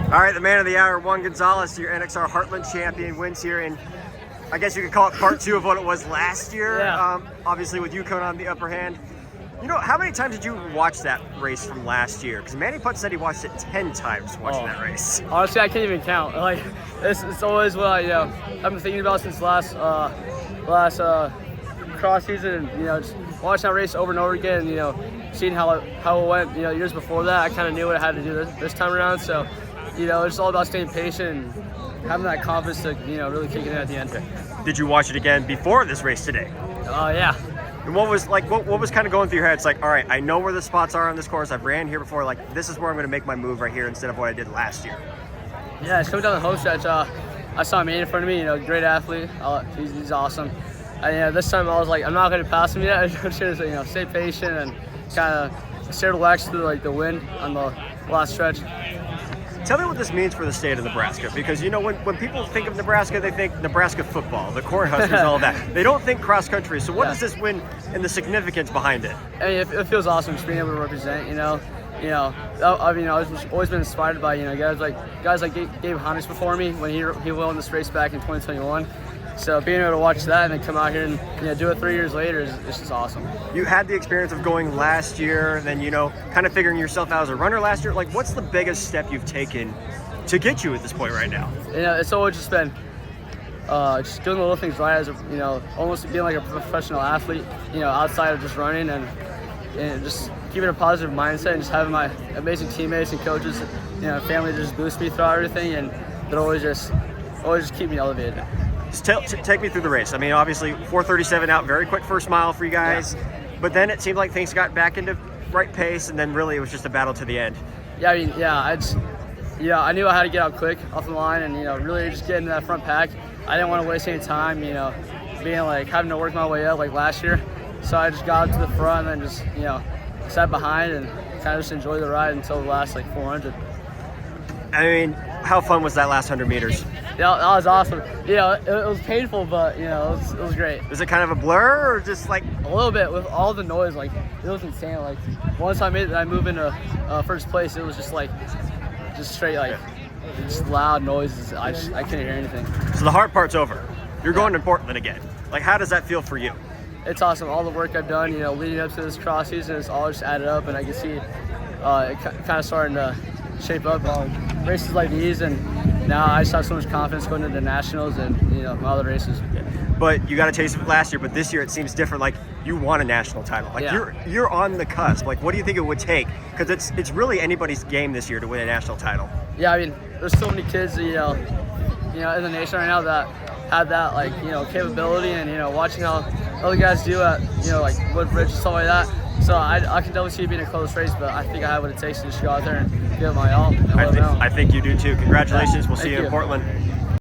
All right, the man of the hour, Juan Gonzalez, your NXR Heartland champion, wins here in, I guess you could call it part two of what it was last year. Yeah. Obviously with Yukon on the upper hand. You know, how many times did you watch that race from last year? Because Manny Putt said he watched it 10 times watching that race. Honestly, I can't even count. Like, it's always what I've been thinking about since last cross season, and just watching that race over and over again. Seeing how it went. Years before that, I kind of knew what I had to do this time around. So, it's all about staying patient and having that confidence to really kick it in at the end. Did you watch it again before this race today? Yeah. And what was kind of going through your head? It's like, all right, I know where the spots are on this course. I've ran here before. Like, this is where I'm going to make my move right here instead of what I did last year. Yeah, it's coming down the home stretch. I saw Manny in front of me. Great athlete. He's awesome. And this time I was like, I'm not going to pass him yet. I'm just going to stay patient and kind of stay relaxed through the wind on the last stretch. Tell me what this means for the state of Nebraska, because when people think of Nebraska, they think Nebraska football, the Cornhuskers, and all that. They don't think cross country. So what does this win and the significance behind it? I mean, it feels awesome just being able to represent. I've always been inspired by guys like Gabe Hannes before me when he won this race back in 2021. So being able to watch that and then come out here and do it 3 years later is just awesome. You had the experience of going last year, and then kind of figuring yourself out as a runner last year. Like, what's the biggest step you've taken to get you at this point right now? It's always just been just doing the little things right, as almost being like a professional athlete. Outside of just running and just keeping a positive mindset and just having my amazing teammates and coaches, family to just boost me throughout everything, and they'll always just keep me elevated. Just take me through the race. I mean, obviously 4:37 out, very quick first mile for you guys, but then it seemed like things got back into right pace, and then really it was just a battle to the end. I knew I had to get out quick off the line and really just get into that front pack. I didn't want to waste any time, being having to work my way up like last year. So I just got up to the front and then just sat behind and kind of just enjoyed the ride until the last 400. I mean, how fun was that last 100 meters? Yeah, that was awesome. It was painful, but it was great. Was it kind of a blur or just like a little bit with all the noise? It was insane. Once I move into first place, it was just straight just loud noises. I couldn't hear anything. So the hard part's over. You're going to Portland again. How does that feel for you? It's awesome. All the work I've done, leading up to this cross season, it's all just added up, and I can see it kind of starting to shape up on races like these, and now I just have so much confidence going into the nationals and my other races. But you got a taste of it last year, but this year it seems different. You won a national title. You're on the cusp. What do you think it would take? Because it's really anybody's game this year to win a national title. Yeah, I mean, there's so many kids in the nation right now that have that capability, and watching how other guys do at Woodbridge and stuff like that. So I can definitely see it being a close race, but I think I have what it takes to just go out there and give it my all. I think you do too. Congratulations. We'll see you in Portland.